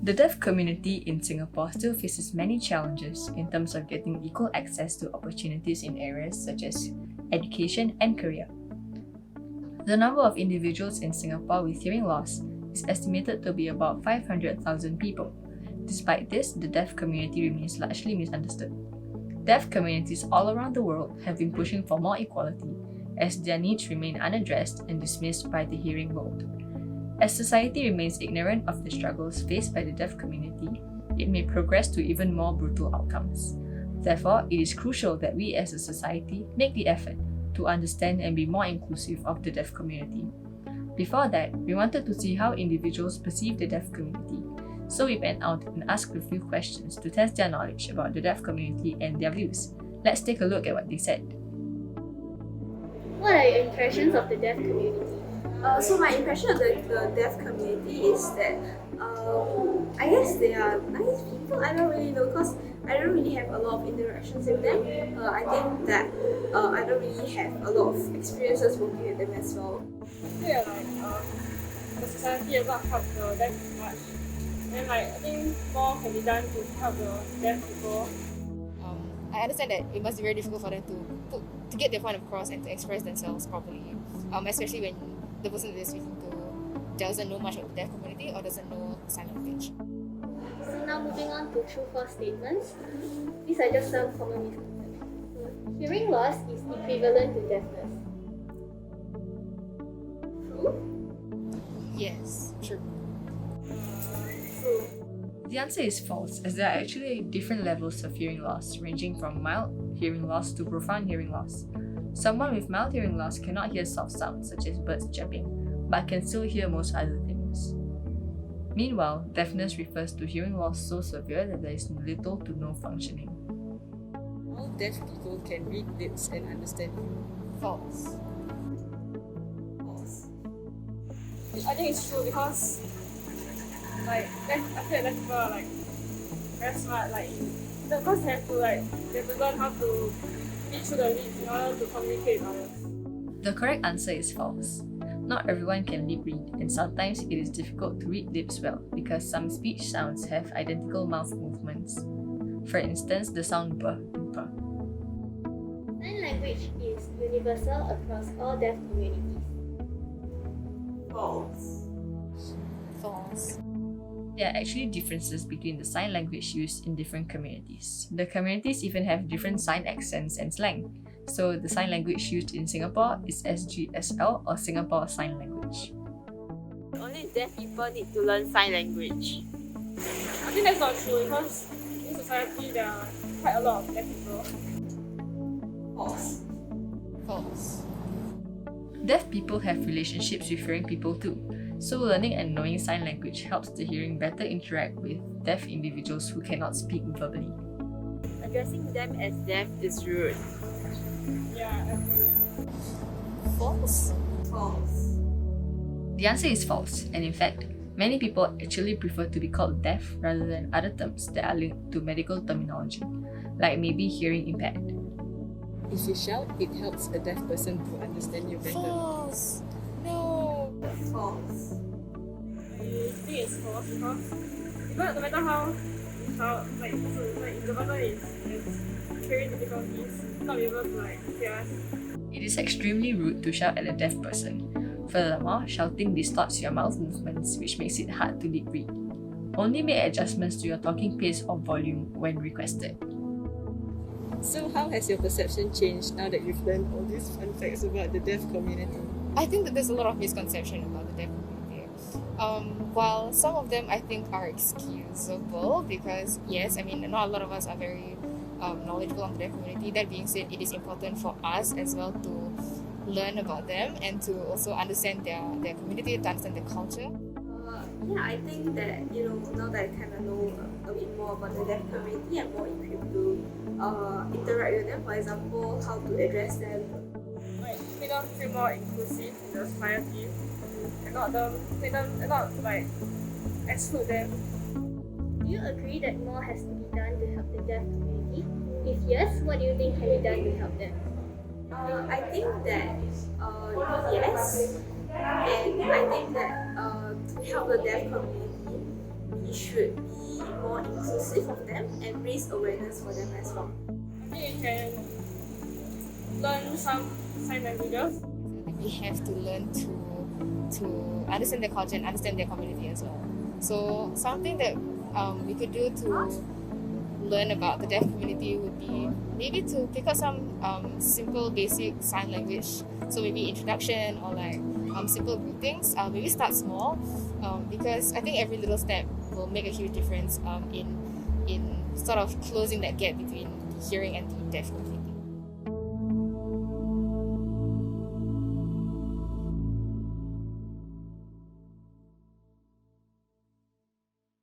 The deaf community in Singapore still faces many challenges in terms of getting equal access to opportunities in areas such as education and career. The number of individuals in Singapore with hearing loss is estimated to be about 500,000 people. Despite this, the deaf community remains largely misunderstood. Deaf communities all around the world have been pushing for more equality, as their needs remain unaddressed and dismissed by the hearing world. As society remains ignorant of the struggles faced by the deaf community, it may progress to even more brutal outcomes. Therefore, it is crucial that we as a society make the effort to understand and be more inclusive of the deaf community. Before that, we wanted to see how individuals perceive the deaf community, so we went out and asked a few questions to test their knowledge about the deaf community and their views. Let's take a look at what they said. What are your impressions of the deaf community? So my impression of the deaf community is that I guess they are nice people. I don't really know because I don't really have a lot of interactions with them. I think that I don't really have a lot of experiences working with them as well. I feel the society has not helped the deaf much. And I think more can be done to help the deaf people. I understand that it must be very difficult for them to get their point across and to express themselves properly, especially when the person they're speaking to doesn't know much of the deaf community or doesn't know sign language. So now moving on to true-false statements. These are just some common misconceptions. So, hearing loss is equivalent to deafness. True? Yes, true. The answer is false, as there are actually different levels of hearing loss, ranging from mild hearing loss to profound hearing loss. Someone with mild hearing loss cannot hear soft sounds such as birds chirping, but can still hear most other things. Meanwhile, deafness refers to hearing loss so severe that there is little to no functioning. All deaf people can read lips and understand you. False. False. I think it's true because I feel like deaf people are very smart, because they have to learn how to read through the lips in order to communicate with others. The correct answer is false. Not everyone can lip read, and sometimes it is difficult to read lips well because some speech sounds have identical mouth movements. For instance, the sound b in p. Sign language is universal across all deaf communities. False. False. There are actually differences between the sign language used in different communities. The communities even have different sign accents and slang. So the sign language used in Singapore is SGSL or Singapore Sign Language. Only deaf people need to learn sign language. I think that's not true because in society there are quite a lot of deaf people. False. False. Deaf people have relationships with hearing people too. So learning and knowing sign language helps the hearing better interact with deaf individuals who cannot speak verbally. Addressing them as deaf is rude. Yeah, I agree. False. False. The answer is false, and in fact, many people actually prefer to be called deaf rather than other terms that are linked to medical terminology, like maybe hearing impaired. If you shout, it helps a deaf person to understand you better. False. No. False. I think it's false because no matter how if the person is hearing difficulties, not able to hear us. It is extremely rude to shout at a deaf person. Furthermore, shouting distorts your mouth movements, which makes it hard to lip read. Only make adjustments to your talking pace or volume when requested. So how has your perception changed now that you've learned all these fun facts about the deaf community? I think that there's a lot of misconception about the deaf community. While some of them I think are excusable because yes, I mean not a lot of us are very knowledgeable on the deaf community. That being said, it is important for us as well to learn about them and to also understand their community, to understand their culture. I think that now that I kind of know a bit more about the deaf community, I'm more equipped to interact with them. For example, how to address them. Make them feel more inclusive in the society, and not exclude them. Do you agree that more has to be done to help the deaf community? If yes, what do you think can be done to help them? I think that yes, and I think that to help the deaf community, we we should be more inclusive of them and raise awareness for them as well. I think we can learn some sign languages. We have to learn to understand their culture and understand their community as well. So something that we could do to learn about the deaf community would be maybe to pick up some simple basic sign language. So maybe introduction or like simple greetings. Maybe start small because I think every little step will make a huge difference in sort of closing that gap between the hearing and the deaf community.